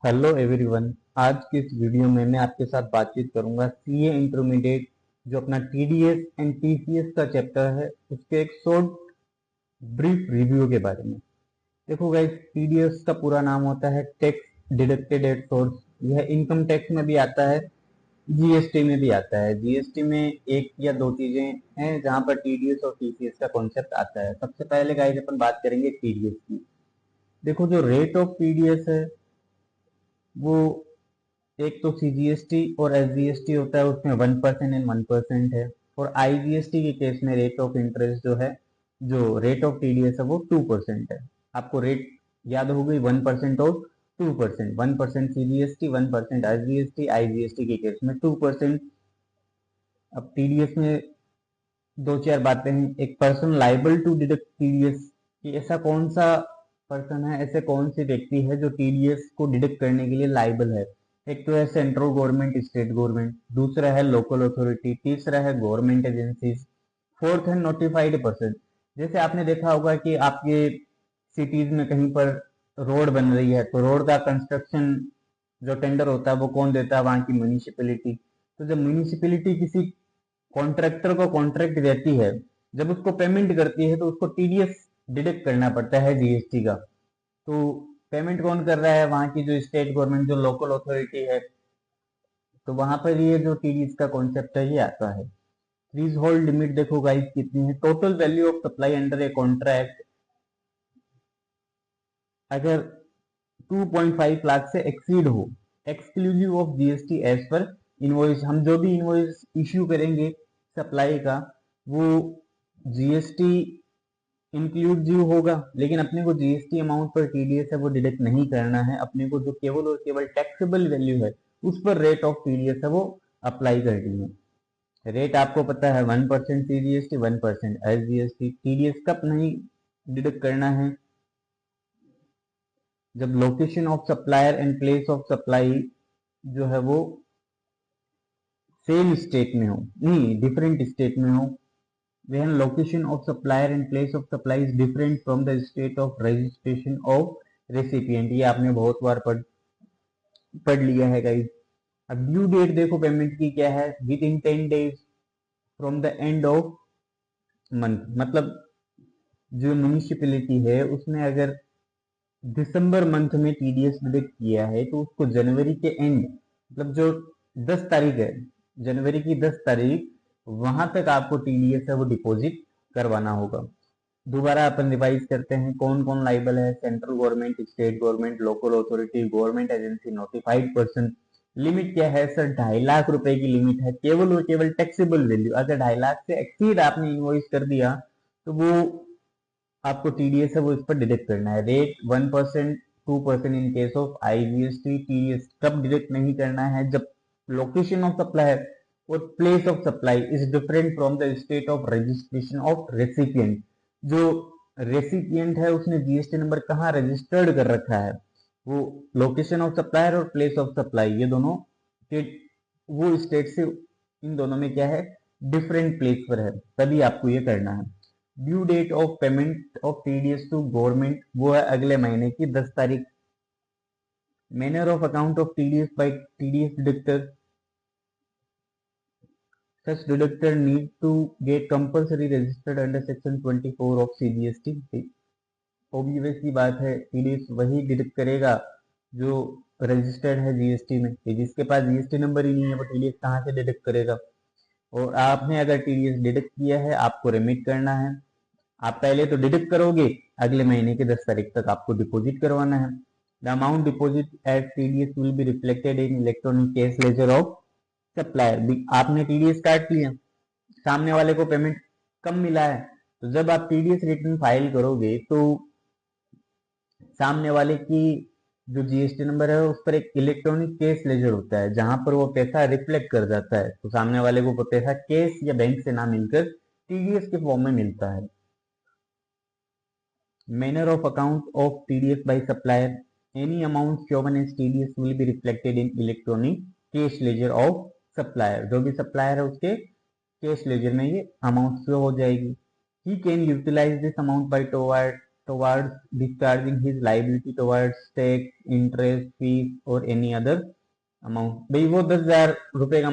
Hello everyone. आज की इस वीडियो में मैं आपके साथ बातचीत करूंगा सीए इंटरमीडिएट जो अपना टीडीएस एंड टीसीएस का चैप्टर है उसके एक शॉर्ट ब्रीफ रिव्यू के बारे में। देखो गाइस, टीडीएस का पूरा नाम होता है टैक्स डिडक्टेड एट सोर्स। यह इनकम टैक्स में भी आता है, जीएसटी में भी आता है। जीएसटी में एक या दो चीजें हैं जहां पर टीडीएस और टीसीएस का कॉन्सेप्ट आता है। सबसे पहले गाइस अपन बात करेंगे टीडीएस की। देखो, जो रेट ऑफ टीडीएस है वो एक तो सीजीएसटी और एसजीएसटी होता है, उसमें 1% एंड 1% है। और आईजीएसटी के केस में रेट ऑफ इंटरेस्ट जो है, जो रेट ऑफ टीडीएस है वो 2% है। आपको रेट याद हो गई, 1% और 2%। 1% सीजीएसटी, 1% एसजीएसटी, आईजीएसटी के केस में 2%। अब टीडीएस में दो चार बातें हैं। एक, person liable to deduct TDS, कि ऐसा कौन सा पर्सन है, ऐसे कौन से व्यक्ति है जो टीडीएस को डिडक्ट करने के लिए लाइबल है। एक तो है सेंट्रल गवर्नमेंट, स्टेट गवर्नमेंट, दूसरा है लोकल अथॉरिटी, तीसरा है गवर्नमेंट एजेंसीज, फोर्थ है नोटिफाइड पर्सन। जैसे आपने देखा होगा कि आपके सिटीज में कहीं पर रोड बन रही है तो रोड का कंस्ट्रक्शन जो टेंडर होता है वो कौन देता है, वहां की म्यूनिसिपैलिटी। तो जब म्यूनिसिपैलिटी किसी कॉन्ट्रैक्टर को कॉन्ट्रैक्ट देती है, जब उसको पेमेंट करती है तो उसको टीडीएस डिडक्ट करना पड़ता है जीएसटी का। तो पेमेंट कौन कर रहा है, वहां की जो स्टेट गवर्नमेंट, जो लोकल अथॉरिटी है। तो वहां पर ये जो टीडीएस का कॉन्सेप्ट है ये आता है। फ्रीज होल्ड लिमिट देखो गाइस कितनी है। Total value of supply under a contract अगर 2.5 लाख से एक्सीड हो, exclusive of GST as per invoice, हम जो भी इनवॉइस इश्यू करेंगे सप्लाई का, वो जीएसटी इंक्लूसिव होगा। लेकिन अपने को जीएसटी अमाउंट पर टीडीएस है वो डिडक्ट नहीं करना है। अपने को जो केवल और केवल टैक्सेबल वैल्यू है उस पर रेट ऑफ टीडीएस है वो अप्लाई करनी है। रेट आपको पता है, 1% सीजीएसटी, 1% एसजीएसटी। टीडीएस कब नहीं डिडक्ट करना है, जब location of supplier and place of supply जो है वो सेम स्टेट में हो, नहीं डिफरेंट स्टेट में हो। when location of supplier and place of supply is different from the state of registration of recipient। ये आपने बहुत बार पढ़ लिया है गाइस। अब ड्यू डेट देखो पेमेंट की क्या है, with in 10 days from the end of month. मतलब जो म्यूनिसिपैलिटी है उसने अगर दिसंबर मंथ में टीडीएस डिडक्ट किया है तो उसको जनवरी के एंड, मतलब जो 10 तारीख है, जनवरी की 10 तारीख, वहां तक आपको टीडीएस है वो डिपॉजिट करवाना होगा। दोबारा अपन रिवाइज करते हैं कौन कौन लाइबल है। Central government, state government, local authority, government agency, notified person. Limit क्या है सर, 2.5 लाख रुपए की लिमिट है, केवल और केवल टैक्सेबल वैल्यू। अगर 2.5 लाख से एक्सीड आपने इनवॉइस कर दिया तो वो आपको टीडीएस है वो इस पर डिडक्ट करना है। Rate 1%, 2% in case of IGST. TDS कब डिडक्ट नहीं करना है, जब लोकेशन ऑफ सप्लाई और place of supply is different from the state of registration of recipient. जो रेसिपिएंट है उसने जीएसटी नंबर कहाँ रजिस्टर्ड कर रखा है, वो लोकेशन ऑफ सप्लायर और प्लेस ऑफ सप्लाई, ये दोनों स्टेट, वो स्टेट से इन दोनों में क्या है, डिफरेंट प्लेस पर है, तभी आपको ये करना है। Due date of payment of TDS to government वो है अगले महीने की 10 तारीख। Manner of account of TDS by TDS deductor, such deductor need to get compulsory registered under section 24 of CGST। Obvious की बात है, टीडीएस वही डिडक्ट करेगा जो रजिस्टर्ड है जीएसटी में। जिसके पास जीएसटी नंबर ही नहीं है वो टीडीएस कहाँ से डिडक्ट करेगा। और आपने अगर टीडीएस डिडक्ट किया है आपको रेमिट करना है। आप पहले तो डिडक्ट करोगे, अगले महीने की 10 तारीख तक आपको डिपॉजिट करवाना है। The amount deposit eight TDS will be reflected in electronic cash ledger of supplier. आपने टीडीएस काट लिया, सामने वाले को पेमेंट कम मिला है, तो जब आप टीडीएस रिटर्न फाइल करोगे तो सामने वाले की जो जीएसटी नंबर है उस पर एक इलेक्ट्रॉनिक कैश लेजर होता है जहां पर वो पैसा रिफ्लेक्ट कर जाता है। तो सामने वाले को वो पैसा कैश या बैंक से ना मिलकर टीडीएस के फॉर्म में मिलता है। Manner of account of TDS by supplier, any amount shown as TDS will be reflected in electronic cash ledger of supplier। जो भी supplier है उसके cash ledger में ये amount show हो जाएगी। He can utilize this amount by toward towards discharging his liability towards tax, interest, fees or any other amount. भाई वो 10,000 रुपए का